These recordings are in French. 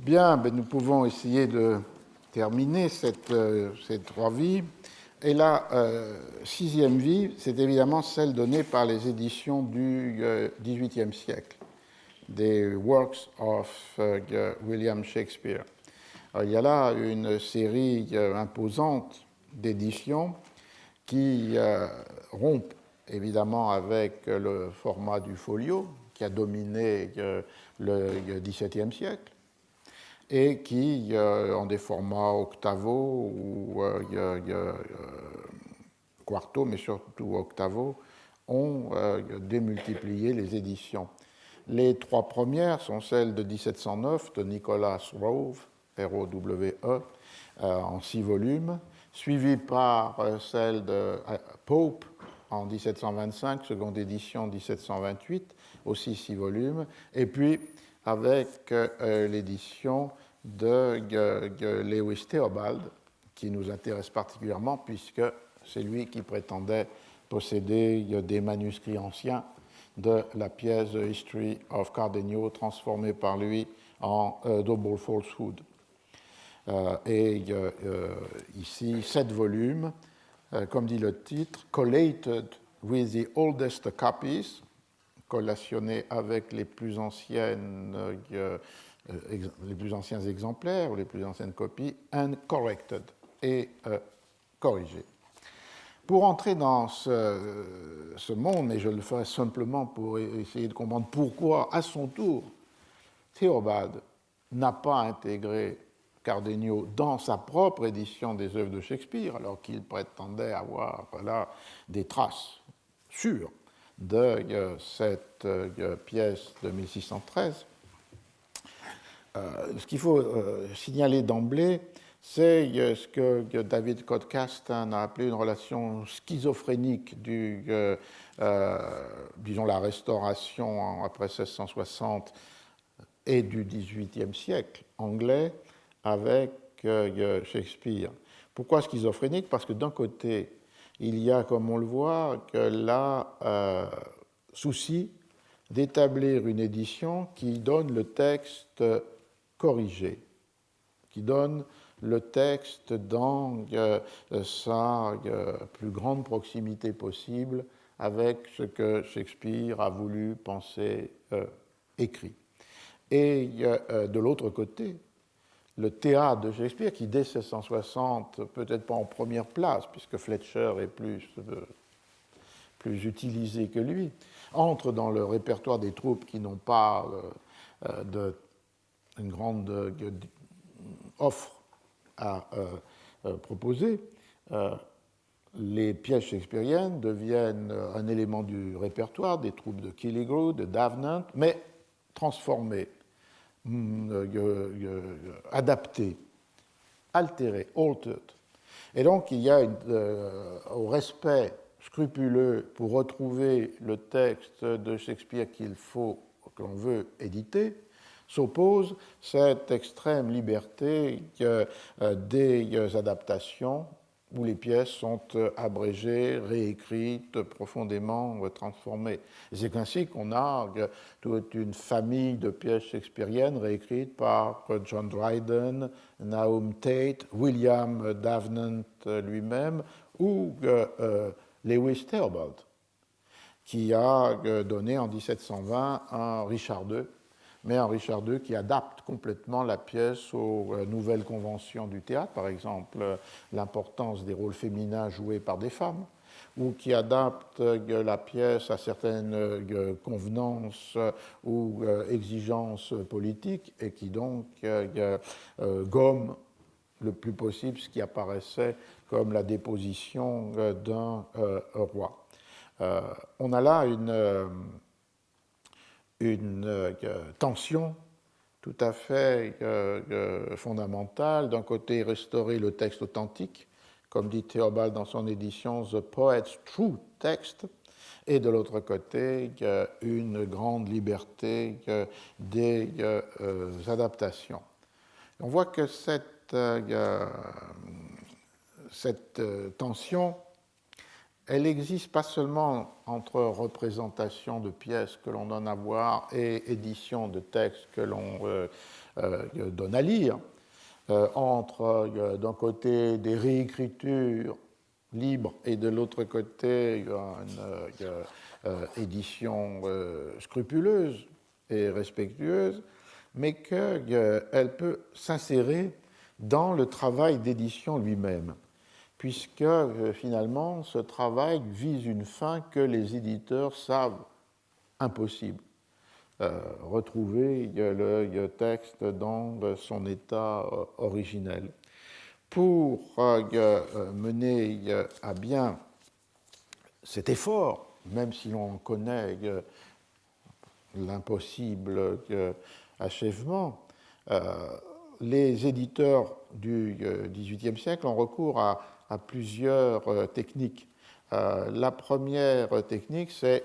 Bien, nous pouvons essayer de terminer ces trois vies. Et la sixième vie, c'est évidemment celle donnée par les éditions du XVIIIe siècle, des Works of William Shakespeare. Alors, il y a là une série imposante d'éditions qui rompent évidemment avec le format du folio qui a dominé le XVIIe siècle et qui, en des formats octavo ou quarto, mais surtout octavo, ont démultiplié les éditions. Les trois premières sont celles de 1709 de Nicholas Rowe, R-O-W-E, en 6 volumes, suivies par celle de Pope en 1725, seconde édition 1728, aussi 6 volumes, et puis avec l'édition de Lewis Theobald, qui nous intéresse particulièrement puisque c'est lui qui prétendait posséder des manuscrits anciens de la pièce The History of Cardenio, transformée par lui en Double Falsehood. Ici, 7 volumes, comme dit le titre, collated with the oldest copies, collationnés avec les plus anciens exemplaires ou les plus anciennes copies, and corrected, et corrigés. Pour entrer dans ce monde, mais je le ferai simplement pour essayer de comprendre pourquoi, à son tour, Theobald n'a pas intégré Cardenio dans sa propre édition des œuvres de Shakespeare, alors qu'il prétendait avoir là des traces sûres de cette pièce de 1613. Ce qu'il faut signaler d'emblée, c'est ce que David Codcaston a appelé une relation schizophrénique disons, la restauration après 1660 et du XVIIIe siècle anglais avec Shakespeare. Pourquoi schizophrénique? Parce que d'un côté, il y a, comme on le voit, que là, souci d'établir une édition qui donne le texte corrigé, qui donne le texte dans sa plus grande proximité possible avec ce que Shakespeare a voulu penser écrit. Et de l'autre côté, le théâtre de Shakespeare, qui dès 1660, peut-être pas en première place, puisque Fletcher est plus utilisé que lui, entre dans le répertoire des troupes qui n'ont pas une grande offre à proposer. Les pièces shakespeariennes deviennent un élément du répertoire des troupes de Killigrew, de Davenant, mais transformées, adaptées, altérées, altered. Et donc il y a au respect scrupuleux pour retrouver le texte de Shakespeare que l'on veut éditer, s'oppose cette extrême liberté des adaptations où les pièces sont abrégées, réécrites, profondément transformées. C'est ainsi qu'on a toute une famille de pièces shakespeariennes réécrites par John Dryden, Nahum Tate, William Davenant lui-même ou Lewis Theobald, qui a donné en 1720 un Richard II, mais un Richard II qui adapte complètement la pièce aux nouvelles conventions du théâtre, par exemple l'importance des rôles féminins joués par des femmes, ou qui adapte la pièce à certaines convenances ou exigences politiques, et qui donc gomme le plus possible ce qui apparaissait comme la déposition d'un roi. On a là une tension tout à fait fondamentale. D'un côté, restaurer le texte authentique, comme dit Theobald dans son édition The Poet's True Text, et de l'autre côté, une grande liberté des adaptations. On voit que cette tension, elle existe pas seulement entre représentation de pièces que l'on donne à voir et édition de textes que l'on donne à lire, entre d'un côté des réécritures libres et de l'autre côté une édition scrupuleuse et respectueuse, mais qu'elle peut s'insérer dans le travail d'édition lui-même, puisque finalement ce travail vise une fin que les éditeurs savent impossible. Retrouver le texte dans son état originel. Pour mener à bien cet effort, même si l'on connaît l'impossible achèvement, les éditeurs du XVIIIe siècle ont recours à plusieurs techniques. La première technique, c'est,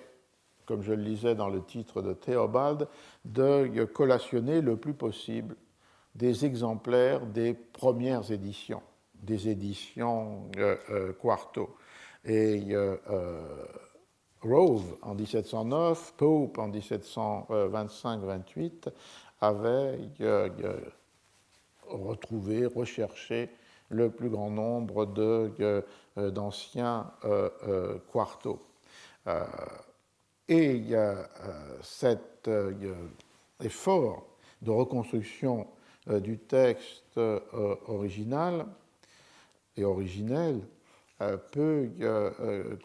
comme je le lisais dans le titre de Théobald, de collationner le plus possible des exemplaires des premières éditions, des éditions quarto. Et Rove en 1709, Pope en 1725-28 avaient retrouvé, recherché le plus grand nombre d'anciens quartos. Et cet effort de reconstruction du texte original et originel peut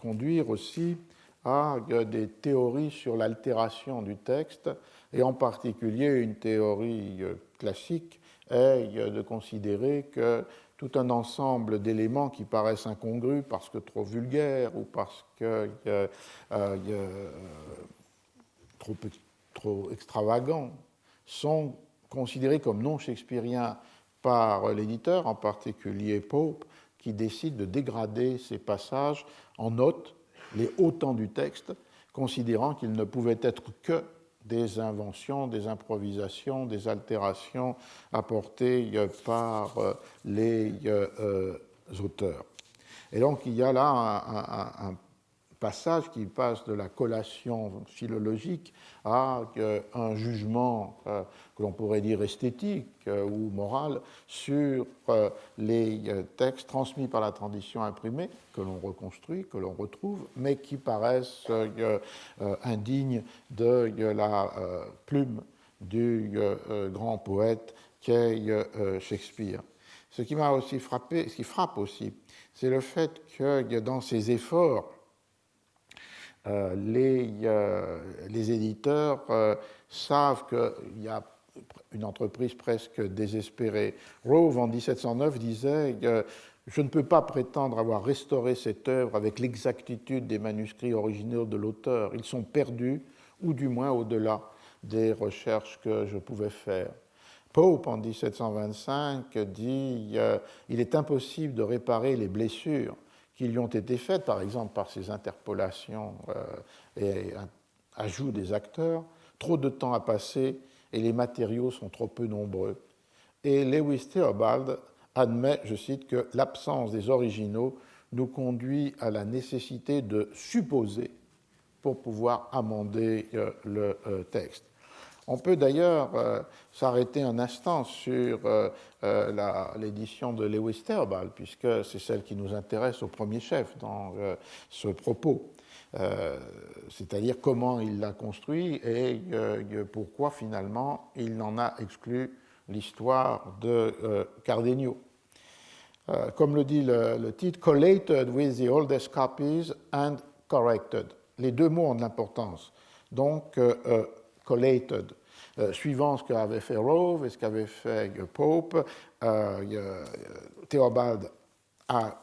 conduire aussi à des théories sur l'altération du texte, et en particulier une théorie classique est de considérer que tout un ensemble d'éléments qui paraissent incongrus parce que trop vulgaires ou parce que trop extravagants sont considérés comme non shakespeariens par l'éditeur, en particulier Pope, qui décide de dégrader ces passages en notes, les hauts temps du texte, considérant qu'ils ne pouvaient être que des inventions, des improvisations, des altérations apportées par les auteurs. Et donc il y a là un passage qui passe de la collation philologique à un jugement que l'on pourrait dire esthétique ou moral sur les textes transmis par la tradition imprimée, que l'on reconstruit, que l'on retrouve, mais qui paraissent indignes de la plume du grand poète qu'est Shakespeare. Ce qui m'a aussi frappé, ce qui frappe aussi, c'est le fait que dans ces efforts, les éditeurs savent qu'il y a une entreprise presque désespérée. Rove, en 1709, disait « Je ne peux pas prétendre avoir restauré cette œuvre avec l'exactitude des manuscrits originaux de l'auteur. Ils sont perdus, ou du moins au-delà des recherches que je pouvais faire. » Pope, en 1725, dit « Il est impossible de réparer les blessures qui lui ont été faites, par exemple par ces interpolations et ajouts des acteurs. Trop de temps a passé et les matériaux sont trop peu nombreux. » Et Lewis Theobald admet, je cite, que l'absence des originaux nous conduit à la nécessité de supposer pour pouvoir amender le texte. On peut d'ailleurs s'arrêter un instant sur l'édition de Lewis Theobald, puisque c'est celle qui nous intéresse au premier chef dans ce propos, c'est-à-dire comment il l'a construit et pourquoi finalement il n'en a exclu l'histoire de Cardenio. Comme le dit le titre, « collated with the oldest copies and corrected ». Les deux mots ont de l'importance. Donc, collated, suivant ce qu'avait fait Rove et ce qu'avait fait Pope, Théobald a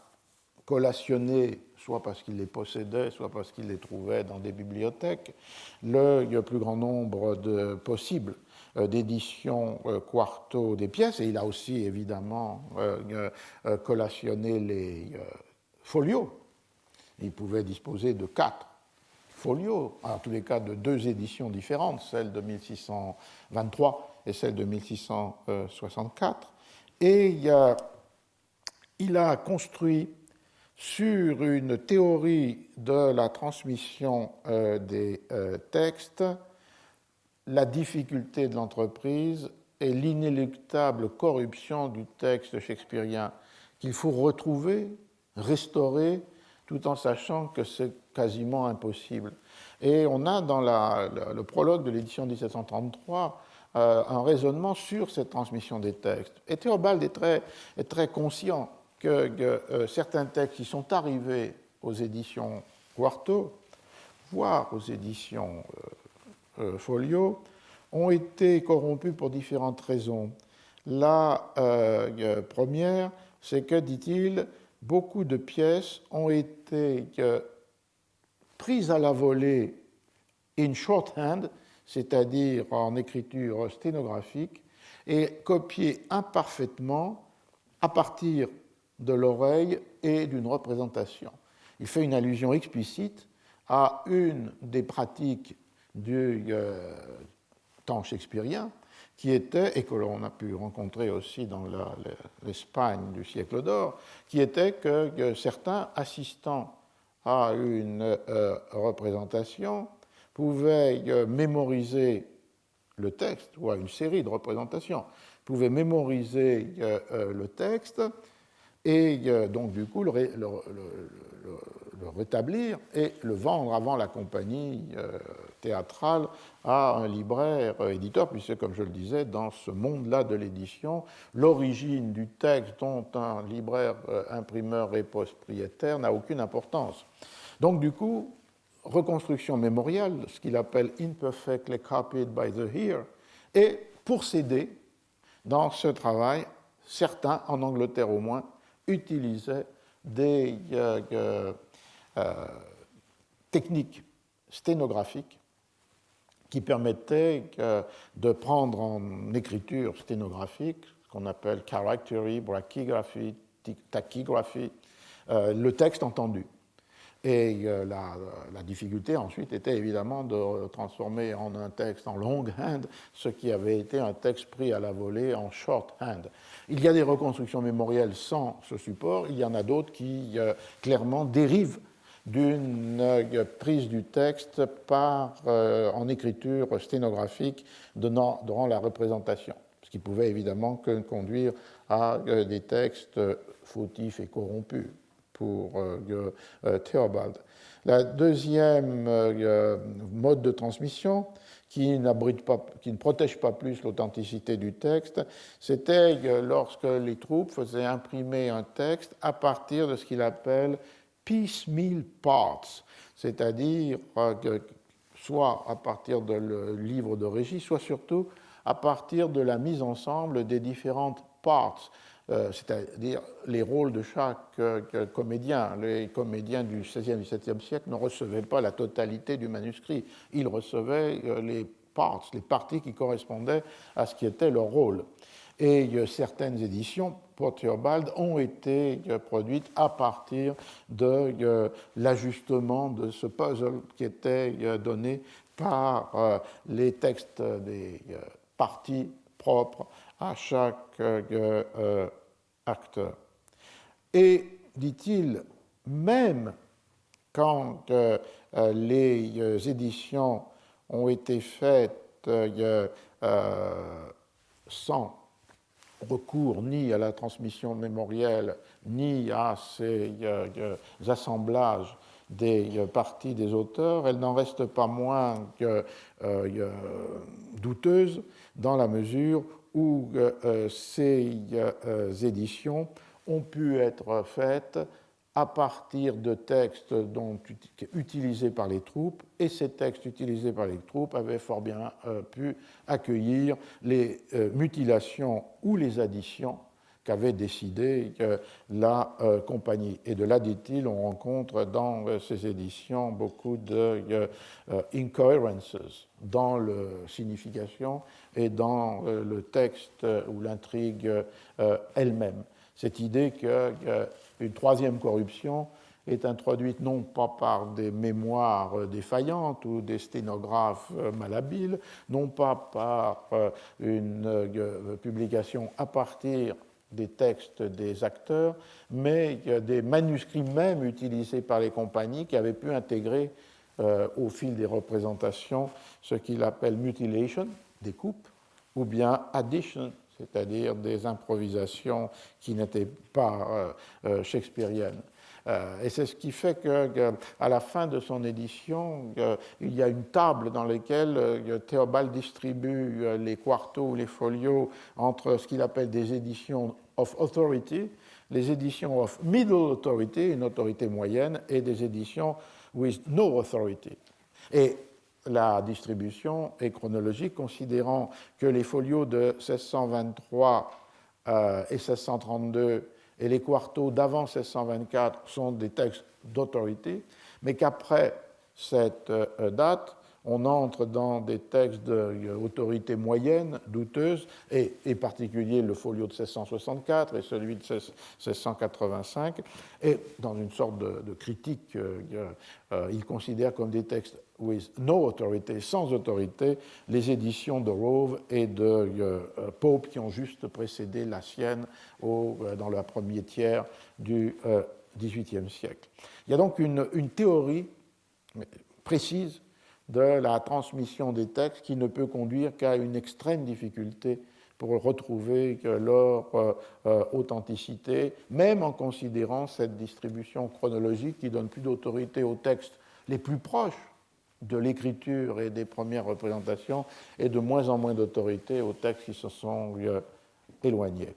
collationné, soit parce qu'il les possédait, soit parce qu'il les trouvait dans des bibliothèques, le plus grand nombre de possibles d'éditions quarto des pièces, et il a aussi évidemment collationné les folios. Il pouvait disposer de 4 folios, en tous les cas de 2 éditions différentes, celle de 1623 et celle de 1664. Et il a construit sur une théorie de la transmission des textes, la difficulté de l'entreprise et l'inéluctable corruption du texte shakespearien qu'il faut retrouver, restaurer, tout en sachant que c'est quasiment impossible. Et on a dans le prologue de l'édition 1733 un raisonnement sur cette transmission des textes. Et Théobald est très conscient que certains textes qui sont arrivés aux éditions Quarto, voire aux éditions Folio, ont été corrompus pour différentes raisons. La première, c'est que, dit-il, beaucoup de pièces ont été prises à la volée in shorthand, c'est-à-dire en écriture sténographique, et copiées imparfaitement à partir de l'oreille et d'une représentation. Il fait une allusion explicite à une des pratiques du temps shakespearien, qui était, et que l'on a pu rencontrer aussi dans l'Espagne du siècle d'or, qui était que certains assistants à une représentation pouvaient mémoriser le texte, ou à une série de représentations, pouvaient mémoriser le texte, et donc du coup le rétablir et le vendre avant la compagnie théâtrale à un libraire éditeur, puisque, comme je le disais, dans ce monde-là de l'édition, l'origine du texte dont un libraire imprimeur est propriétaire n'a aucune importance. Donc du coup, reconstruction mémoriale, ce qu'il appelle imperfectly copied by the hearer, et pour s'aider dans ce travail, certains, en Angleterre au moins, utilisaient des techniques sténographiques qui permettaient de prendre en écriture sténographique, ce qu'on appelle charactery, brachygraphie, tachygraphie, le texte entendu. Et la difficulté ensuite était évidemment de transformer en un texte en longhand ce qui avait été un texte pris à la volée en shorthand. Il y a des reconstructions mémorielles sans ce support, il y en a d'autres qui clairement dérivent d'une prise du texte en écriture sténographique durant la représentation, ce qui pouvait évidemment conduire à des textes fautifs et corrompus pour Théobald. La deuxième mode de transmission, qui ne protège pas plus l'authenticité du texte, c'était lorsque les troupes faisaient imprimer un texte à partir de ce qu'il appelle piecemeal parts, c'est-à-dire soit à partir de livres de régie, soit surtout à partir de la mise ensemble des différentes parts, c'est-à-dire les rôles de chaque comédien. Les comédiens du XVIe et XVIIe siècle ne recevaient pas la totalité du manuscrit, ils recevaient les parts, les parties qui correspondaient à ce qui était leur rôle. Et certaines éditions pour Théobald ont été produites à partir de l'ajustement de ce puzzle qui était donné par les textes des parties propres à chaque acteur. Et, dit-il, même quand les éditions ont été faites sans recours ni à la transmission mémorielle, ni à ces assemblages des parties des auteurs, elles n'en restent pas moins douteuses dans la mesure où ces éditions ont pu être faites à partir de textes utilisés par les troupes, et ces textes utilisés par les troupes avaient fort bien pu accueillir les mutilations ou les additions qu'avait décidé la compagnie. Et de là, dit-il, on rencontre dans ces éditions beaucoup de incoherences dans la signification et dans le texte ou l'intrigue elle-même. Cette idée qu'une troisième corruption est introduite non pas par des mémoires défaillantes ou des sténographes malhabiles, non pas par une publication à partir des textes des acteurs, mais des manuscrits même utilisés par les compagnies qui avaient pu intégrer au fil des représentations ce qu'il appelle mutilation, des coupes, ou bien addition, c'est-à-dire des improvisations qui n'étaient pas shakespeariennes. Et c'est ce qui fait qu'à la fin de son édition, il y a une table dans laquelle Théobald distribue les quartos ou les folios entre ce qu'il appelle des éditions of authority, les éditions of middle authority, une autorité moyenne, et des éditions with no authority. Et la distribution est chronologique, considérant que les folios de 1623 et 1632 et les quartos d'avant 1624 sont des textes d'autorité, mais qu'après cette date, on entre dans des textes d'autorité moyenne, douteuse, et en particulier le folio de 1664 et celui de 1685, et dans une sorte de critique, il considère comme des textes with no authority, sans autorité, les éditions de Rove et de Pope qui ont juste précédé la sienne dans le premier tiers du XVIIIe siècle. Il y a donc une théorie précise de la transmission des textes qui ne peut conduire qu'à une extrême difficulté pour retrouver leur authenticité, même en considérant cette distribution chronologique qui donne plus d'autorité aux textes les plus proches de l'écriture et des premières représentations et de moins en moins d'autorité aux textes qui se sont éloignés.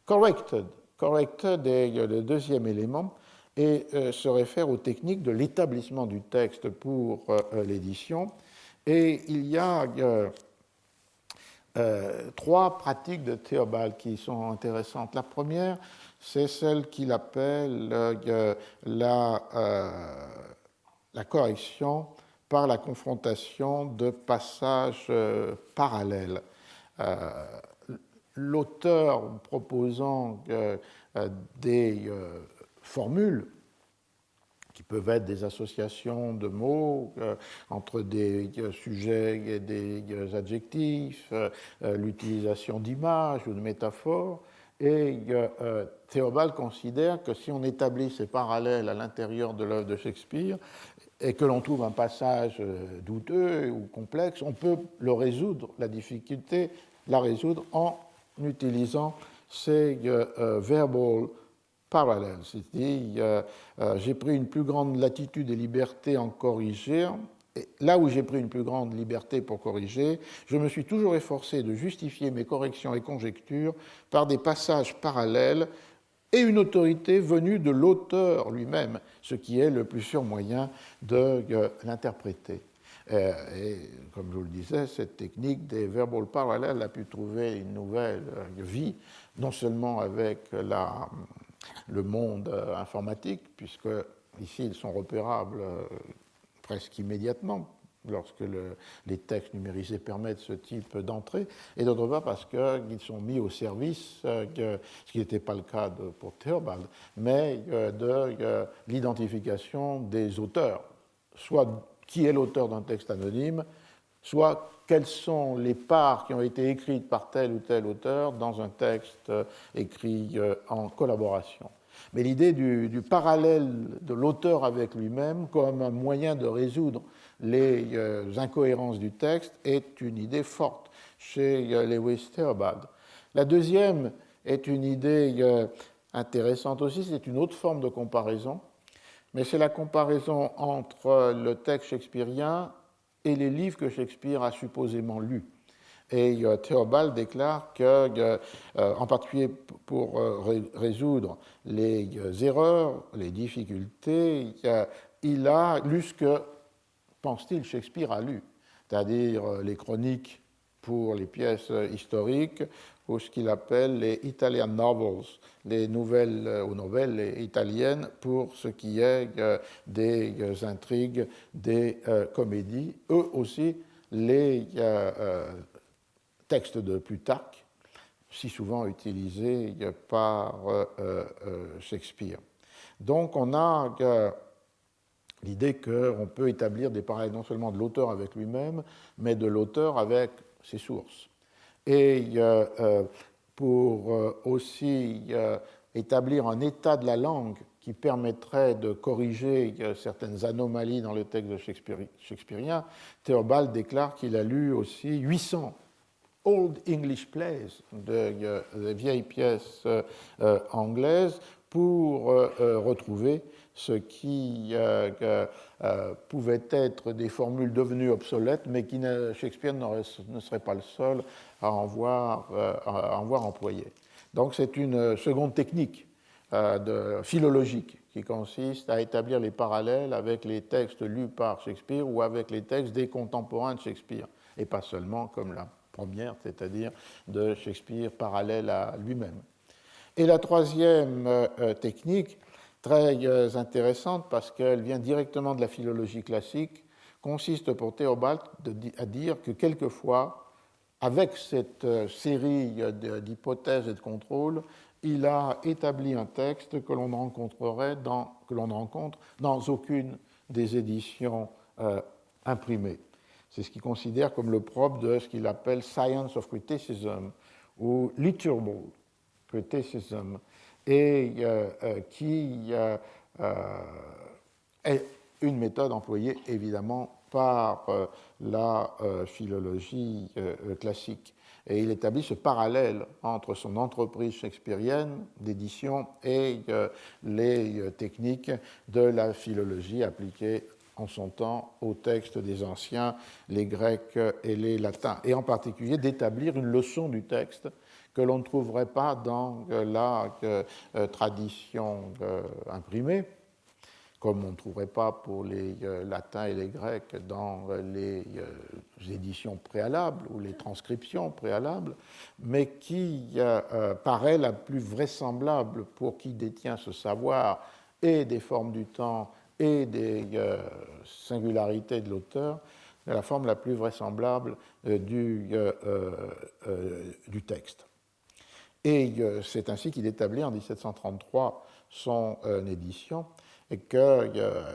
Corrected est le deuxième élément et se réfère aux techniques de l'établissement du texte pour l'édition. Et il y a trois pratiques de Théobald qui sont intéressantes. La première, c'est celle qu'il appelle la correction par la confrontation de passages parallèles. L'auteur proposant des formules qui peuvent être des associations de mots entre des sujets et des adjectifs, l'utilisation d'images ou de métaphores. Et Théobald considère que si on établit ces parallèles à l'intérieur de l'œuvre de Shakespeare et que l'on trouve un passage douteux ou complexe, on peut le résoudre, la difficulté, la résoudre en utilisant ces verbal parallèles. C'est-à-dire, j'ai pris une plus grande latitude et liberté en corrigeant. Et là où j'ai pris une plus grande liberté pour corriger, je me suis toujours efforcé de justifier mes corrections et conjectures par des passages parallèles et une autorité venue de l'auteur lui-même, ce qui est le plus sûr moyen de l'interpréter. Et comme je vous le disais, cette technique des verbal parallèles a pu trouver une nouvelle vie, non seulement avec le monde informatique, puisque ici ils sont repérables presque immédiatement lorsque les textes numérisés permettent ce type d'entrée, et d'autre part parce qu'ils sont mis au service, ce qui n'était pas le cas pour Théobald, mais de l'identification des auteurs, soit qui est l'auteur d'un texte anonyme, soit quelles sont les parts qui ont été écrites par tel ou tel auteur dans un texte écrit en collaboration. Mais l'idée du parallèle de l'auteur avec lui-même comme un moyen de résoudre les incohérences du texte est une idée forte chez Lewis Theobald. La deuxième est une idée intéressante aussi, c'est une autre forme de comparaison, mais c'est la comparaison entre le texte shakespearien et les livres que Shakespeare a supposément lus. Et Théobald déclare que, en particulier pour résoudre les erreurs, les difficultés, il a lu ce que, pense-t-il, Shakespeare a lu, c'est-à-dire les chroniques pour les pièces historiques ou ce qu'il appelle les Italian novels, les nouvelles ou nouvelles italiennes pour ce qui est des intrigues, des comédies, eux aussi les textes de Plutarque, si souvent utilisés par Shakespeare. Donc on a l'idée qu'on peut établir des parallèles non seulement de l'auteur avec lui-même, mais de l'auteur avec ses sources. Et pour aussi établir un état de la langue qui permettrait de corriger certaines anomalies dans le texte shakespearien, Theobald déclare qu'il a lu aussi 800 Old English Plays, de vieilles pièces anglaises, pour retrouver ce qui pouvait être des formules devenues obsolètes, mais qui Shakespeare ne serait pas le seul à en voir employé. Donc c'est une seconde technique philologique qui consiste à établir les parallèles avec les textes lus par Shakespeare ou avec les textes des contemporains de Shakespeare, et pas seulement comme la première, c'est-à-dire de Shakespeare parallèle à lui-même. Et la troisième technique, très intéressante parce qu'elle vient directement de la philologie classique, consiste pour Theobald à dire que quelquefois, avec cette série d'hypothèses et de contrôles, il a établi un texte que l'on rencontre dans aucune des éditions imprimées. C'est ce qu'il considère comme le propre de ce qu'il appelle Science of Criticism ou Literable Criticism, et qui est une méthode employée évidemment par la philologie classique. Et il établit ce parallèle entre son entreprise shakespearienne d'édition et les techniques de la philologie appliquée en son temps aux textes des anciens, les grecs et les latins, et en particulier d'établir une leçon du texte que l'on ne trouverait pas dans la tradition imprimée, comme on ne trouverait pas pour les latins et les grecs dans les éditions préalables ou les transcriptions préalables, mais qui paraît la plus vraisemblable pour qui détient ce savoir et des formes du temps et des singularités de l'auteur, la forme la plus vraisemblable du texte. Et c'est ainsi qu'il établit en 1733 son édition, et que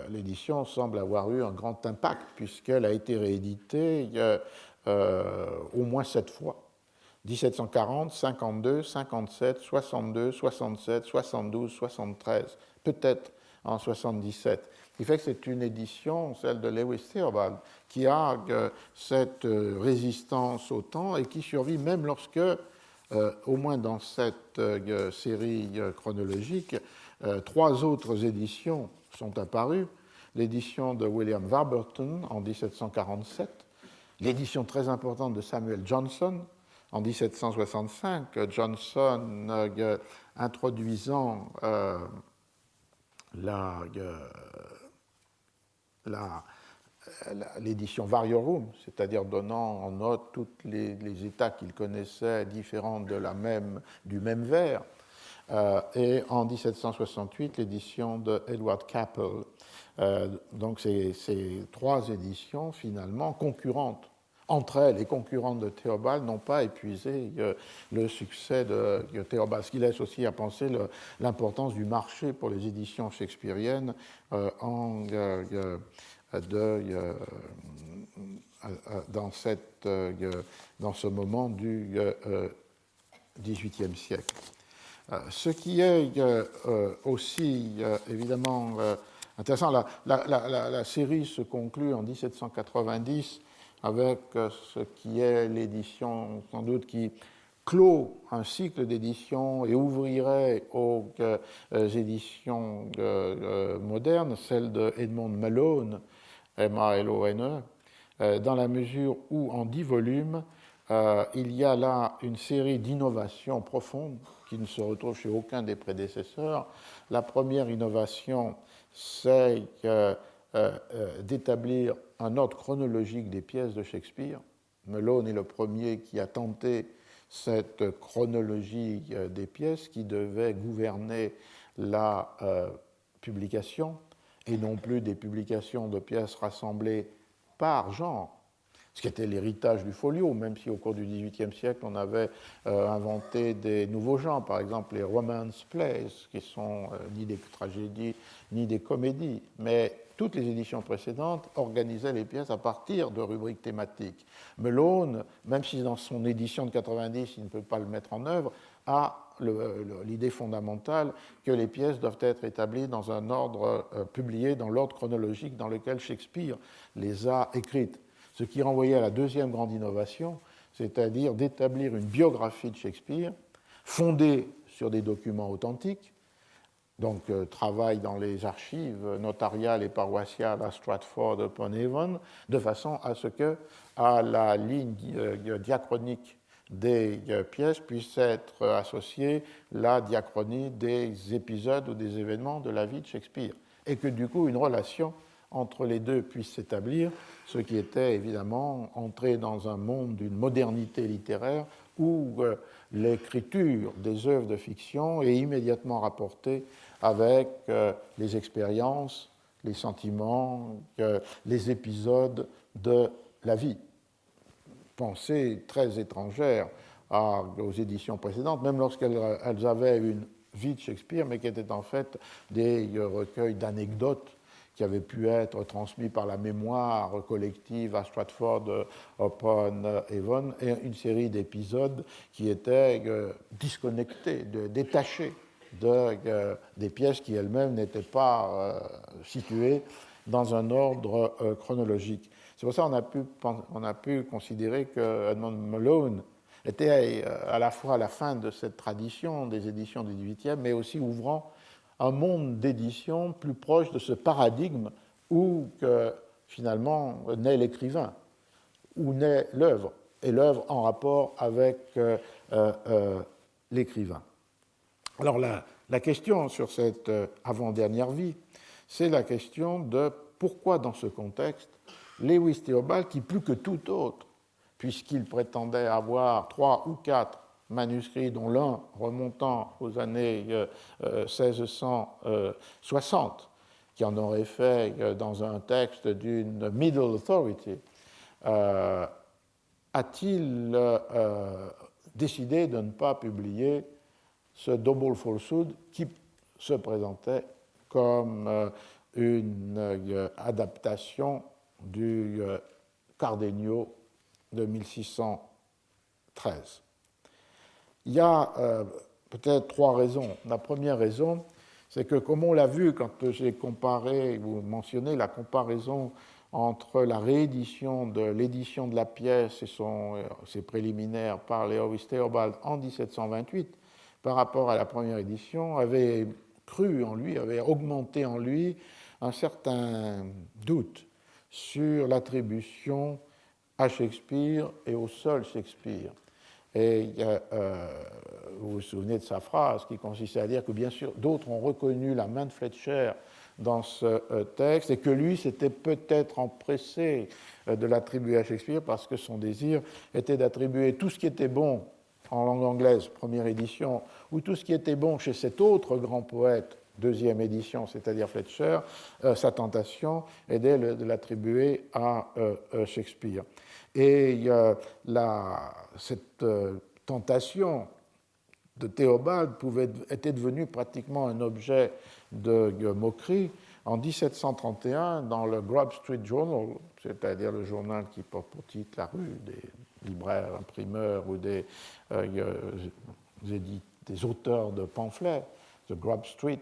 l'édition semble avoir eu un grand impact, puisqu'elle a été rééditée au moins 7 fois. 1740, 52, 57, 62, 67, 72, 73, peut-être en 77. Ce qui fait que c'est une édition, celle de Lewis Theobald, qui a cette résistance au temps et qui survit même lorsque, au moins dans cette série chronologique, 3 autres éditions sont apparues. L'édition de William Warburton en 1747, l'édition très importante de Samuel Johnson en 1765, Johnson introduisant l'édition Variorum, c'est-à-dire donnant en note tous les états qu'il connaissait différents du même vers, et en 1768 l'édition de Edward Capel. Donc ces 3 éditions finalement concurrentes entre elles et concurrentes de Theobald n'ont pas épuisé le succès de Theobald, ce qui laisse aussi à penser l'importance du marché pour les éditions shakespeariennes dans ce moment du XVIIIe siècle. Ce qui est aussi évidemment intéressant, la série se conclut en 1790 avec ce qui est l'édition sans doute qui clôt un cycle d'édition et ouvrirait aux éditions modernes, celle de Edmond Malone, M-A-L-O-N-E, dans la mesure où en 10 volumes, il y a là une série d'innovations profondes qui ne se retrouvent chez aucun des prédécesseurs. La première innovation, c'est d'établir un ordre chronologique des pièces de Shakespeare. Malone est le premier qui a tenté cette chronologie des pièces qui devait gouverner la publication, et non plus des publications de pièces rassemblées par genre, ce qui était l'héritage du folio, même si au cours du XVIIIe siècle, on avait inventé des nouveaux genres, par exemple les romance plays, qui sont ni des tragédies ni des comédies, mais toutes les éditions précédentes organisaient les pièces à partir de rubriques thématiques. Malone, même si dans son édition de 90, il ne peut pas le mettre en œuvre, a l'idée fondamentale que les pièces doivent être établies dans un ordre publié dans l'ordre chronologique dans lequel Shakespeare les a écrites. Ce qui renvoyait à la deuxième grande innovation, c'est-à-dire d'établir une biographie de Shakespeare fondée sur des documents authentiques, donc travail dans les archives notariales et paroissiales à Stratford-upon-Avon, de façon à ce que, à la ligne diachronique des pièces puisse être associée la diachronie des épisodes ou des événements de la vie de Shakespeare, et que du coup une relation entre les deux puisse s'établir, ce qui était évidemment entrer dans un monde d'une modernité littéraire où l'écriture des œuvres de fiction est immédiatement rapportée avec les expériences, les sentiments, les épisodes de la vie. Pensée très étrangère aux éditions précédentes, même lorsqu'elles avaient une vie de Shakespeare, mais qui étaient en fait des recueils d'anecdotes qui avaient pu être transmis par la mémoire collective à Stratford-upon-Avon, et une série d'épisodes qui étaient disconnectés, détachés des pièces qui elles-mêmes n'étaient pas situées dans un ordre chronologique. C'est pour ça qu'on a pu considérer que Edmund Malone était à la fois à la fin de cette tradition des éditions du XVIIIe, mais aussi ouvrant un monde d'édition plus proche de ce paradigme où finalement naît l'écrivain, où naît l'œuvre, et l'œuvre en rapport avec l'écrivain. Alors la question sur cette avant-dernière vie, c'est la question de pourquoi dans ce contexte, Lewis Theobald, qui plus que tout autre, puisqu'il prétendait avoir 3 ou 4 manuscrits, dont l'un remontant aux années 1660, qui en aurait fait dans un texte d'une middle authority, a-t-il décidé de ne pas publier ce double falsehood qui se présentait comme une adaptation du Cardenio de 1613. Il y a peut-être 3 raisons. La première raison, c'est que, comme on l'a vu quand j'ai comparé ou mentionné la comparaison entre la réédition de l'édition de la pièce et ses préliminaires par Lewis Theobald en 1728 par rapport à la première édition, avait cru en lui, avait augmenté en lui un certain doute sur l'attribution à Shakespeare et au seul Shakespeare. Et vous vous souvenez de sa phrase qui consistait à dire que bien sûr d'autres ont reconnu la main de Fletcher dans ce texte et que lui s'était peut-être empressé de l'attribuer à Shakespeare parce que son désir était d'attribuer tout ce qui était bon en langue anglaise, première édition, ou tout ce qui était bon chez cet autre grand poète, deuxième édition, c'est-à-dire Fletcher, sa tentation était de l'attribuer à Shakespeare. Et cette tentation de Théobald était devenue pratiquement un objet de moquerie. En 1731, dans le Grub Street Journal, c'est-à-dire le journal qui porte pour titre La Rue, des libraires, imprimeurs ou des auteurs de pamphlets, The Grub Street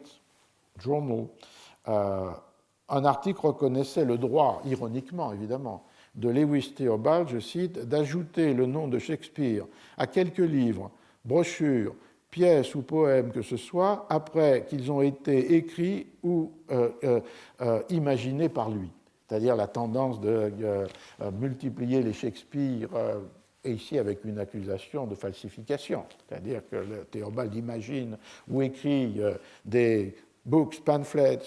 Journal, un article reconnaissait le droit, ironiquement évidemment, de Lewis Theobald, je cite, d'ajouter le nom de Shakespeare à quelques livres, brochures, pièces ou poèmes que ce soit, après qu'ils ont été écrits ou imaginés par lui. C'est-à-dire la tendance de multiplier les Shakespeare, et ici avec une accusation de falsification. C'est-à-dire que Theobald imagine ou écrit des books, pamphlets,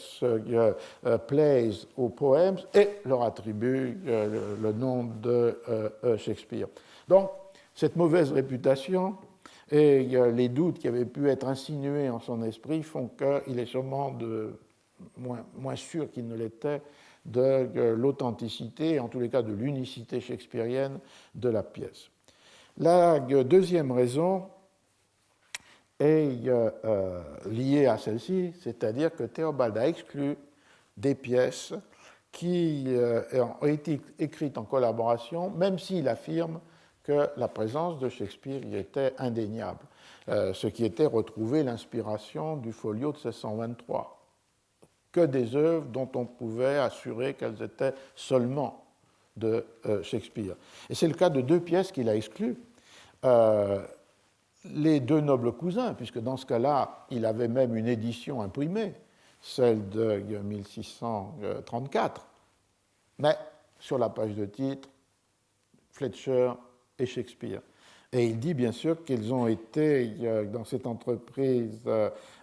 plays ou poèmes et leur attribue le nom de Shakespeare. Donc, cette mauvaise réputation et les doutes qui avaient pu être insinués en son esprit font qu'il est sûrement de moins sûr qu'il ne l'était de l'authenticité, en tous les cas de l'unicité shakespearienne de la pièce. La deuxième raison est liée à celle-ci, c'est-à-dire que Théobald a exclu des pièces qui ont été écrites en collaboration, même s'il affirme que la présence de Shakespeare y était indéniable, ce qui était retrouver l'inspiration du folio de 1623, que des œuvres dont on pouvait assurer qu'elles étaient seulement de Shakespeare. Et c'est le cas de deux pièces qu'il a exclues. Les deux nobles cousins, puisque dans ce cas-là, il avait même une édition imprimée, celle de 1634, mais sur la page de titre, Fletcher et Shakespeare. Et il dit bien sûr qu'ils ont été, dans cette entreprise,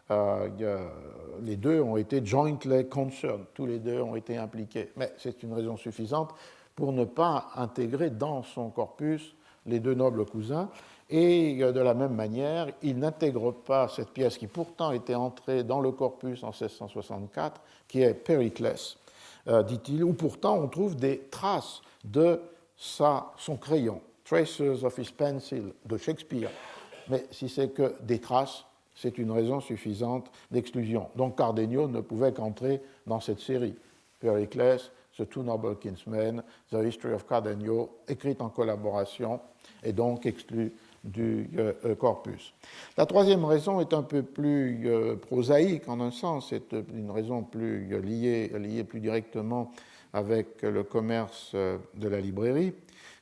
les deux ont été jointly concerned, tous les deux ont été impliqués. Mais c'est une raison suffisante pour ne pas intégrer dans son corpus les deux nobles cousins. Et de la même manière, il n'intègre pas cette pièce qui pourtant était entrée dans le corpus en 1664, qui est Pericles, dit-il, où pourtant on trouve des traces de son crayon, Traces of his pencil, de Shakespeare. Mais si c'est que des traces, c'est une raison suffisante d'exclusion. Donc Cardenio ne pouvait qu'entrer dans cette série. Pericles, The Two Noble Kinsmen, The History of Cardenio, écrite en collaboration, et donc exclue du corpus. La troisième raison est un peu plus prosaïque en un sens, c'est une raison plus liée plus directement avec le commerce de la librairie.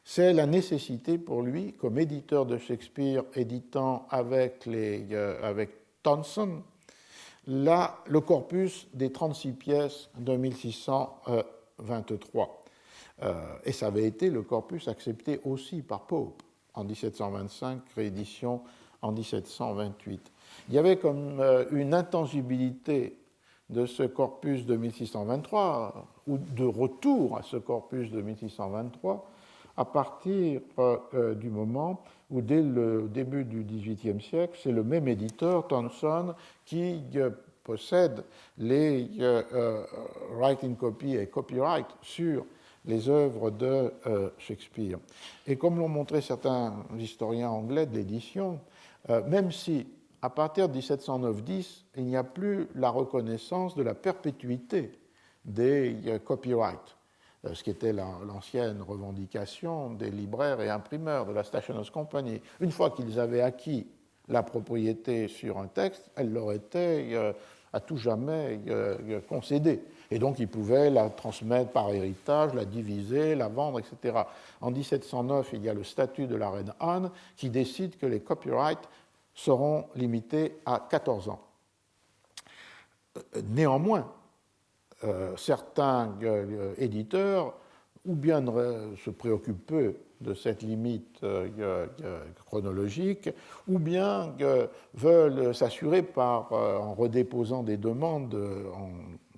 C'est la nécessité pour lui, comme éditeur de Shakespeare, éditant avec Tonson, le corpus des 36 pièces de 1623. Et ça avait été le corpus accepté aussi par Pope en 1725, réédition en 1728. Il y avait comme une intangibilité de ce corpus de 1623, ou de retour à ce corpus de 1623, à partir du moment où, dès le début du XVIIIe siècle, c'est le même éditeur, Tonson, qui possède les writing copy et copyright sur les œuvres de Shakespeare. Et comme l'ont montré certains historiens anglais de l'édition, même si, à partir de 1709-10, il n'y a plus la reconnaissance de la perpétuité des copyrights, ce qui était l'ancienne revendication des libraires et imprimeurs de la Stationers' Company. Une fois qu'ils avaient acquis la propriété sur un texte, elle leur était à tout jamais concédée. Et donc, ils pouvaient la transmettre par héritage, la diviser, la vendre, etc. En 1709, il y a le statut de la reine Anne qui décide que les copyrights seront limités à 14 ans. Néanmoins, certains éditeurs, ou bien se préoccupent peu de cette limite chronologique, ou bien veulent s'assurer en redéposant des demandes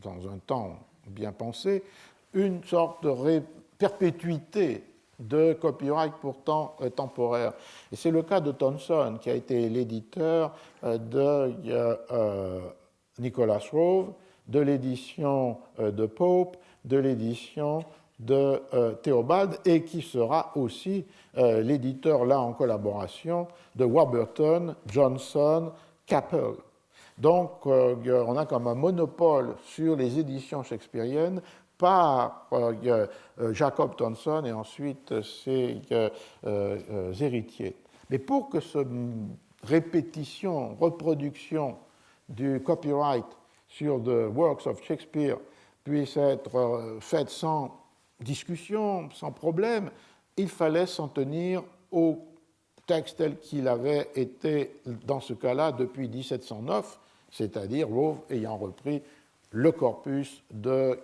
dans un temps bien pensé, une sorte de perpétuité de copyright pourtant temporaire. Et c'est le cas de Tonson, qui a été l'éditeur de Nicholas Rove, de l'édition de Pope, de l'édition de Théobald, et qui sera aussi l'éditeur, là en collaboration, de Warburton, Johnson, Capel. Donc, on a comme un monopole sur les éditions shakespeariennes par Jacob Tonson et ensuite ses héritiers. Mais pour que cette reproduction du copyright sur the works of Shakespeare puisse être faite sans discussion, sans problème, il fallait s'en tenir au texte tel qu'il avait été, dans ce cas-là, depuis 1709, c'est-à-dire Rove ayant repris le corpus de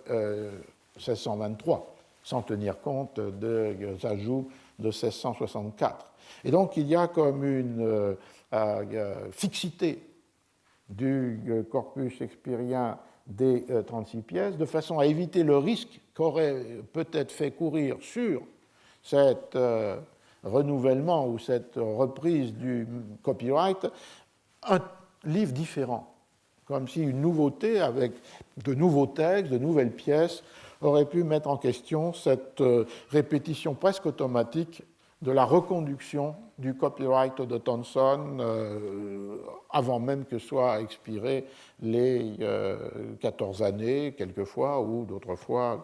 1623, sans tenir compte des ajouts de 1664. Et donc il y a comme une fixité du corpus shakespearien des 36 pièces, de façon à éviter le risque qu'aurait peut-être fait courir sur cet renouvellement ou cette reprise du copyright un livre différent comme si une nouveauté avec de nouveaux textes, de nouvelles pièces, aurait pu mettre en question cette répétition presque automatique de la reconduction du copyright de Thomson avant même que soient expirées les 14 années, quelquefois, ou d'autres fois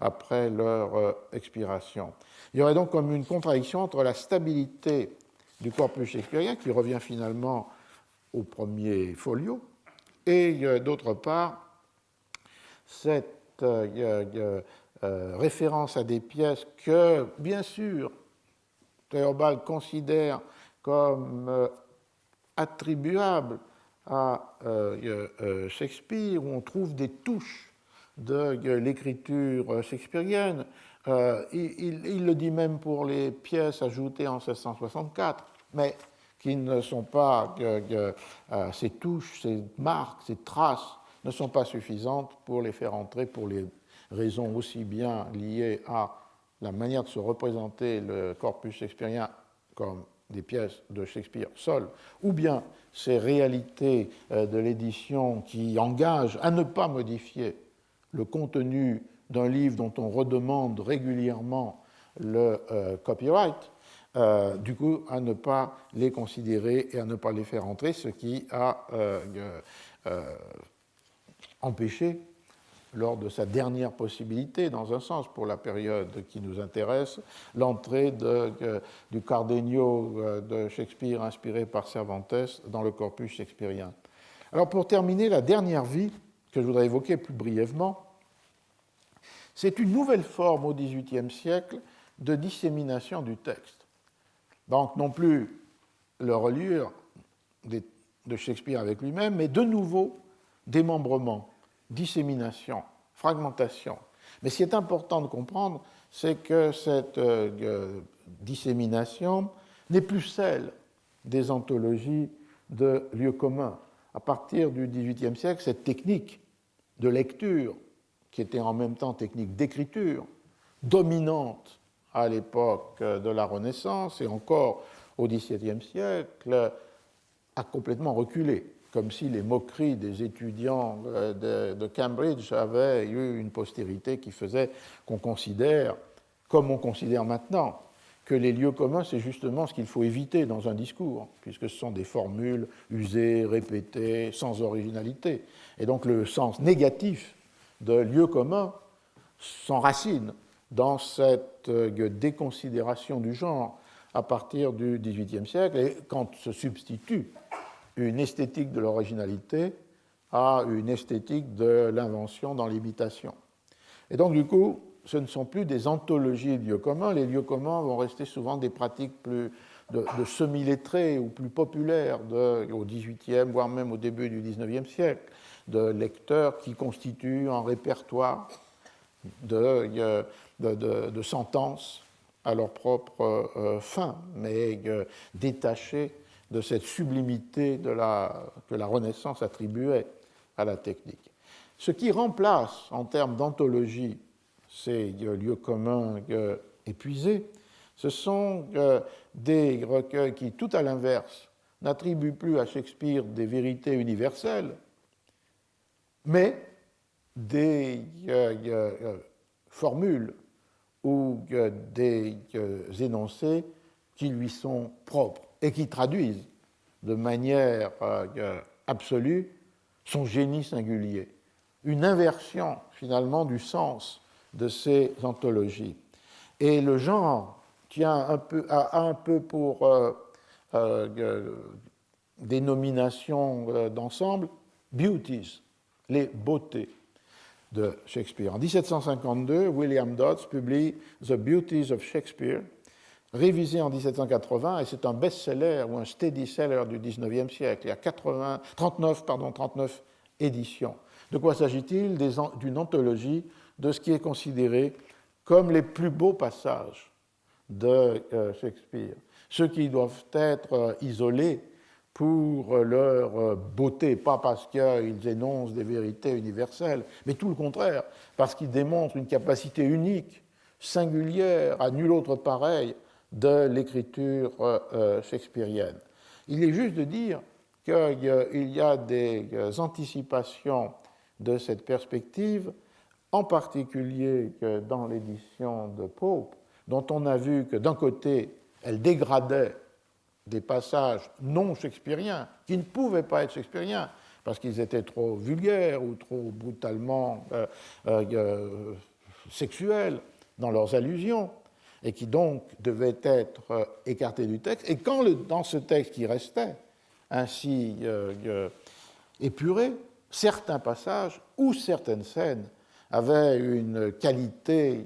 après leur expiration. Il y aurait donc comme une contradiction entre la stabilité du corpus shakespearien, qui revient finalement au premier folio, et d'autre part, cette référence à des pièces que, bien sûr, Théobald considère comme attribuables à Shakespeare, où on trouve des touches de l'écriture shakespearienne. Il le dit même pour les pièces ajoutées en 1664, mais qui ne sont pas, ces touches, ces marques, ces traces ne sont pas suffisantes pour les faire entrer pour les raisons aussi bien liées à la manière de se représenter le corpus shakespearien comme des pièces de Shakespeare seul, ou bien ces réalités de l'édition qui engagent à ne pas modifier le contenu d'un livre dont on redemande régulièrement le copyright, du coup à ne pas les considérer et à ne pas les faire entrer, ce qui a empêché, lors de sa dernière possibilité, dans un sens, pour la période qui nous intéresse, l'entrée du Cardenio de Shakespeare inspiré par Cervantes dans le corpus shakespearien. Alors pour terminer, la dernière vie que je voudrais évoquer plus brièvement, c'est une nouvelle forme au XVIIIe siècle de dissémination du texte. Donc non plus le reliure de Shakespeare avec lui-même, mais de nouveau démembrement, dissémination, fragmentation. Mais ce qui est important de comprendre, c'est que cette dissémination n'est plus celle des anthologies de lieux communs. À partir du XVIIIe siècle, cette technique de lecture, qui était en même temps technique d'écriture, dominante à l'époque de la Renaissance et encore au XVIIe siècle, a complètement reculé, comme si les moqueries des étudiants de Cambridge avaient eu une postérité qui faisait qu'on considère, comme on considère maintenant, que les lieux communs, c'est justement ce qu'il faut éviter dans un discours, puisque ce sont des formules usées, répétées, sans originalité. Et donc le sens négatif de lieux communs s'enracine dans cette déconsidération du genre à partir du XVIIIe siècle, et quand se substitue une esthétique de l'originalité à une esthétique de l'invention dans l'imitation. Et donc, du coup, ce ne sont plus des anthologies de lieux communs. Les lieux communs vont rester souvent des pratiques plus de semi-lettrés ou plus populaires au XVIIIe, voire même au début du XIXe siècle, de lecteurs qui constituent un répertoire de sentences à leur propre fin, mais détachées de cette sublimité que la Renaissance attribuait à la technique. Ce qui remplace, en termes d'anthologie, ces lieux communs épuisés, ce sont des recueils qui, tout à l'inverse, n'attribuent plus à Shakespeare des vérités universelles, mais des formules ou des énoncés qui lui sont propres et qui traduisent de manière absolue son génie singulier. Une inversion, finalement, du sens de ces anthologies. Et le genre a un peu pour dénomination d'ensemble beauties, les beautés de Shakespeare. En 1752, William Dodds publie The Beauties of Shakespeare, révisé en 1780, et c'est un best-seller ou un steady-seller du XIXe siècle. Il y a 39 éditions. De quoi s'agit-il? D'une anthologie de ce qui est considéré comme les plus beaux passages de Shakespeare, ceux qui doivent être isolés pour leur beauté, pas parce qu'ils énoncent des vérités universelles, mais tout le contraire, parce qu'ils démontrent une capacité unique, singulière, à nul autre pareil, de l'écriture shakespearienne. Il est juste de dire qu'il y a des anticipations de cette perspective, en particulier dans l'édition de Pope, dont on a vu que d'un côté, elle dégradait des passages non shakespeariens, qui ne pouvaient pas être shakespeariens, parce qu'ils étaient trop vulgaires ou trop brutalement sexuels dans leurs allusions, et qui donc devaient être écartés du texte. Et quand dans ce texte qui restait ainsi épuré, certains passages ou certaines scènes avaient une qualité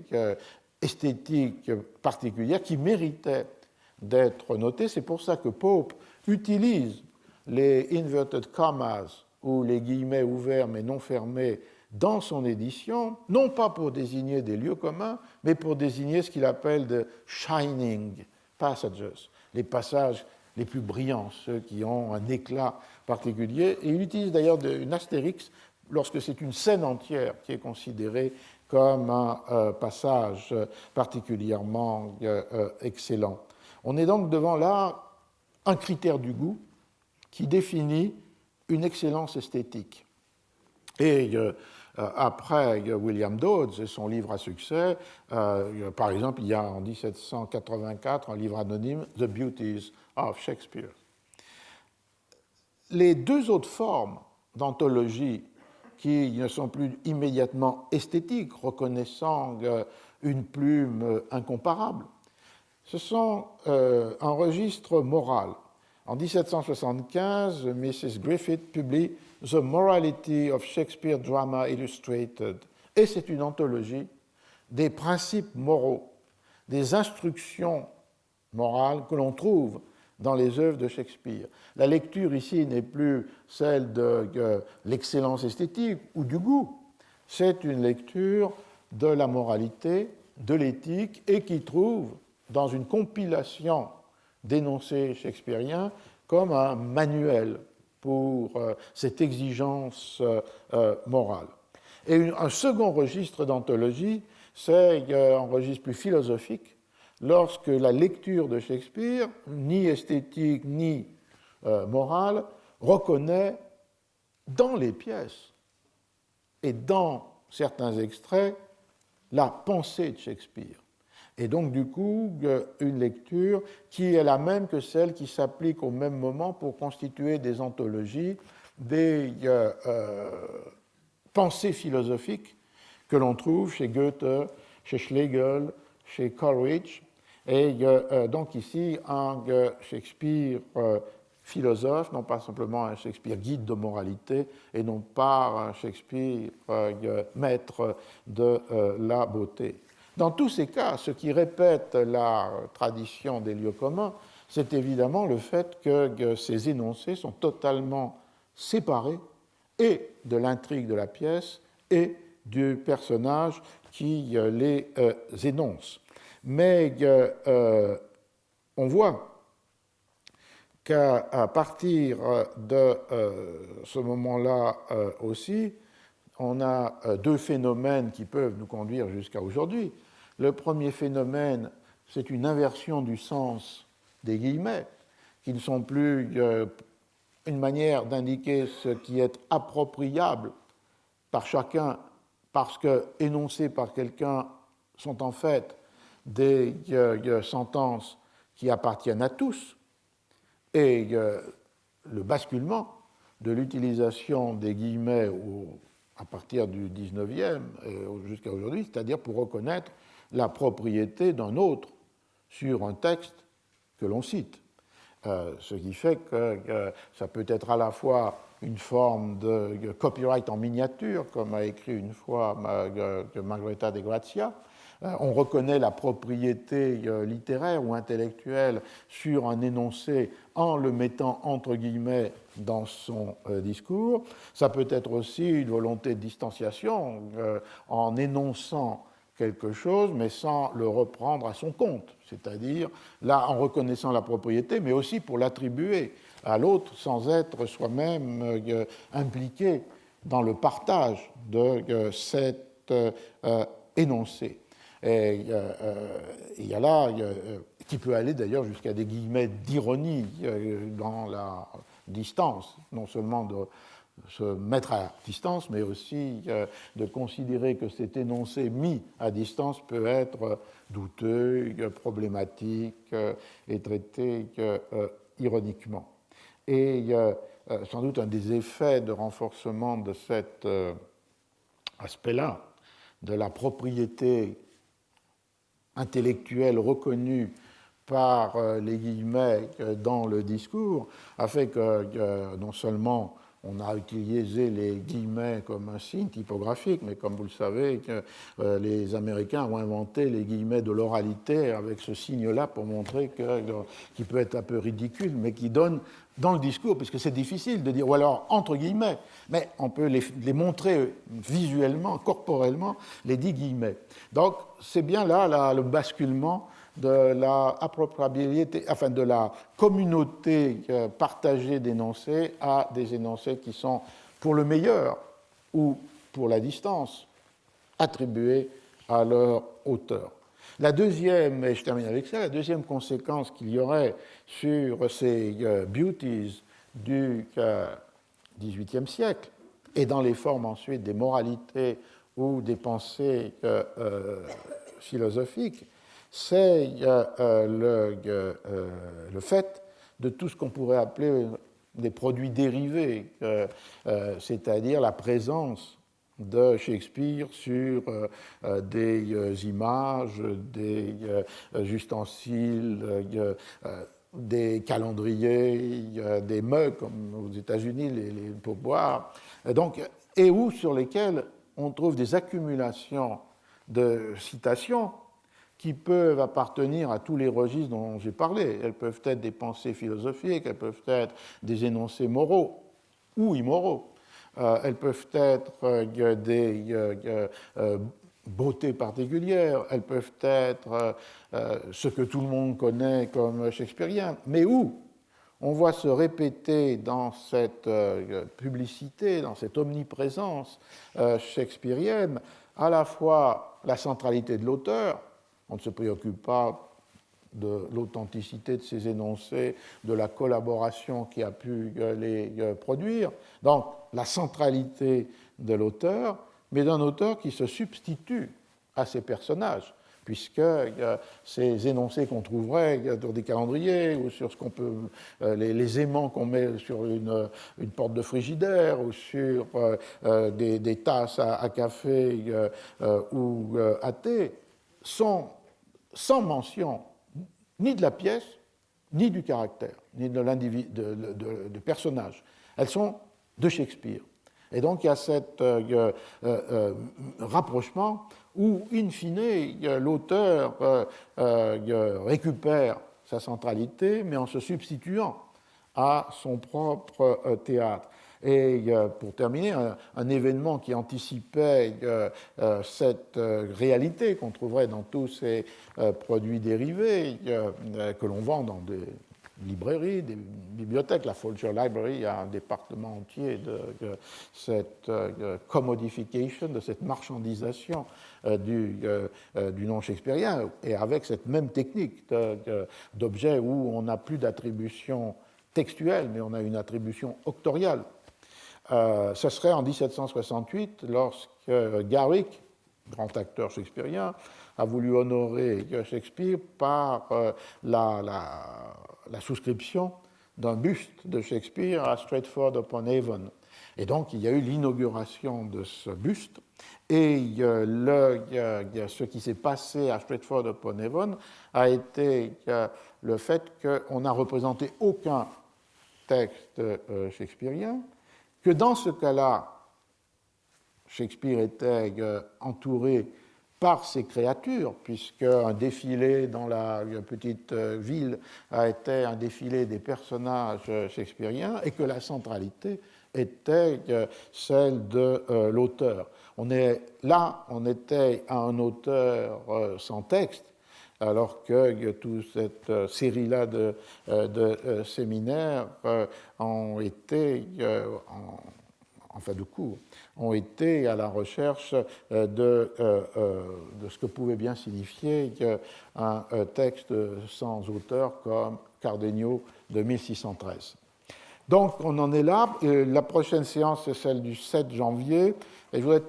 esthétique particulière qui méritait d'être notée. C'est pour ça que Pope utilise les inverted commas ou les guillemets ouverts mais non fermés dans son édition, non pas pour désigner des lieux communs, mais pour désigner ce qu'il appelle de shining passages, les passages les plus brillants, ceux qui ont un éclat particulier. Et il utilise d'ailleurs une astérix lorsque c'est une scène entière qui est considérée comme un passage particulièrement excellent. On est donc devant là un critère du goût qui définit une excellence esthétique. Et après William Dodds et son livre à succès, par exemple, il y a en 1784 un livre anonyme, The Beauties of Shakespeare. Les deux autres formes d'anthologie qui ne sont plus immédiatement esthétiques, reconnaissant une plume incomparable, ce sont un registre moral. En 1775, Mrs. Griffith publie The Morality of Shakespeare Drama Illustrated, et c'est une anthologie des principes moraux, des instructions morales que l'on trouve dans les œuvres de Shakespeare. La lecture ici n'est plus celle de l'excellence esthétique ou du goût, c'est une lecture de la moralité, de l'éthique, et qui trouve dans une compilation d'énoncés shakespeariens comme un manuel pour cette exigence morale. Et un second registre d'anthologie, c'est un registre plus philosophique, lorsque la lecture de Shakespeare, ni esthétique ni morale, reconnaît dans les pièces et dans certains extraits la pensée de Shakespeare. Et donc, du coup, une lecture qui est la même que celle qui s'applique au même moment pour constituer des anthologies, des pensées philosophiques que l'on trouve chez Goethe, chez Schlegel, chez Coleridge. Et donc ici, un Shakespeare philosophe, non pas simplement un Shakespeare guide de moralité, et non pas un Shakespeare maître de la beauté. Dans tous ces cas, ce qui répète la tradition des lieux communs, c'est évidemment le fait que ces énoncés sont totalement séparés et de l'intrigue de la pièce et du personnage qui les énonce. Mais on voit qu'à partir de ce moment-là aussi, on a deux phénomènes qui peuvent nous conduire jusqu'à aujourd'hui. Le premier phénomène, c'est une inversion du sens des guillemets, qui ne sont plus une manière d'indiquer ce qui est appropriable par chacun, parce que énoncés par quelqu'un sont en fait des sentences qui appartiennent à tous, et le basculement de l'utilisation des guillemets à partir du 19e jusqu'à aujourd'hui, c'est-à-dire pour reconnaître la propriété d'un autre sur un texte que l'on cite. Ce qui fait que ça peut être à la fois une forme de copyright en miniature, comme a écrit une fois Margherita de Grazia. On reconnaît la propriété littéraire ou intellectuelle sur un énoncé en le mettant entre guillemets dans son discours. Ça peut être aussi une volonté de distanciation en énonçant quelque chose, mais sans le reprendre à son compte, c'est-à-dire là en reconnaissant la propriété, mais aussi pour l'attribuer à l'autre sans être soi-même impliqué dans le partage de cet énoncé. Et il y a là, qui peut aller d'ailleurs jusqu'à des guillemets d'ironie dans distance, non seulement de se mettre à distance, mais aussi de considérer que cet énoncé mis à distance peut être douteux, problématique et traité ironiquement. Et sans doute un des effets de renforcement de cet aspect-là, de la propriété intellectuelle reconnue par les guillemets dans le discours, a fait que non seulement on a utilisé les guillemets comme un signe typographique, mais comme vous le savez, les Américains ont inventé les guillemets de l'oralité avec ce signe-là pour montrer qu'il peut être un peu ridicule, mais qui donne dans le discours, puisque c'est difficile de dire, ou alors entre guillemets, mais on peut les montrer visuellement, corporellement, les 10 guillemets. Donc c'est bien là le basculement de la appropriabilité, enfin de la communauté partagée d'énoncés à des énoncés qui sont, pour le meilleur ou pour la distance, attribués à leur auteur. La deuxième, et je termine avec ça, la deuxième conséquence qu'il y aurait sur ces beauties du XVIIIe siècle, et dans les formes ensuite des moralités ou des pensées philosophiques, c'est le fait de tout ce qu'on pourrait appeler des produits dérivés, c'est-à-dire la présence de Shakespeare sur des images, des ustensiles, des calendriers, des mugs, comme aux États-Unis, les pourboires, donc, et où sur lesquels on trouve des accumulations de citations qui peuvent appartenir à tous les registres dont j'ai parlé. Elles peuvent être des pensées philosophiques, elles peuvent être des énoncés moraux ou immoraux. Elles peuvent être des beautés particulières, elles peuvent être ce que tout le monde connaît comme shakespearien, mais où on voit se répéter dans cette publicité, dans cette omniprésence shakespearienne, à la fois la centralité de l'auteur. On ne se préoccupe pas de l'authenticité de ces énoncés, de la collaboration qui a pu les produire. Donc, la centralité de l'auteur, mais d'un auteur qui se substitue à ces personnages, puisque ces énoncés qu'on trouverait sur des calendriers ou sur ce qu'on peut, les aimants qu'on met sur une porte de frigidaire ou sur des tasses à café ou à thé, sont sans mention ni de la pièce, ni du caractère, ni de personnage. Elles sont de Shakespeare. Et donc il y a cet rapprochement où, in fine, l'auteur récupère sa centralité, mais en se substituant à son propre théâtre. Et pour terminer, un événement qui anticipait cette réalité qu'on trouverait dans tous ces produits dérivés que l'on vend dans des librairies, des bibliothèques. La Folger Library a un département entier de cette commodification, de cette marchandisation du nom shakespearien, et avec cette même technique d'objet où on n'a plus d'attribution textuelle, mais on a une attribution octoriale. Ce serait en 1768, lorsque Garrick, grand acteur shakespearien, a voulu honorer Shakespeare par la souscription d'un buste de Shakespeare à Stratford-upon-Avon. Et donc, il y a eu l'inauguration de ce buste, et ce qui s'est passé à Stratford-upon-Avon a été le fait qu'on n'a représenté aucun texte shakespearien, que dans ce cas-là, Shakespeare était entouré par ses créatures, puisqu'un défilé dans la petite ville a été un défilé des personnages shakespeariens, et que la centralité était celle de l'auteur. On était à un auteur sans texte, alors que toute cette série-là de séminaires ont été, de cours, ont été à la recherche de ce que pouvait bien signifier un texte sans auteur comme Cardenio de 1613. Donc, on en est là. La prochaine séance, c'est celle du 7 janvier. Et je voudrais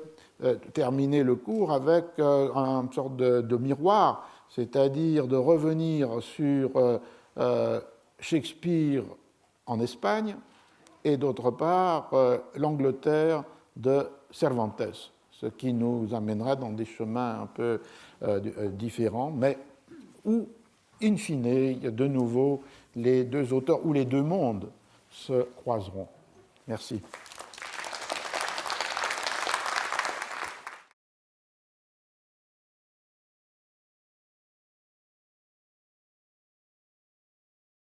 terminer le cours avec une sorte de miroir, c'est-à-dire de revenir sur Shakespeare en Espagne et d'autre part l'Angleterre de Cervantes, ce qui nous amènera dans des chemins un peu différents, mais où, in fine, de nouveau, les deux auteurs ou les deux mondes se croiseront. Merci.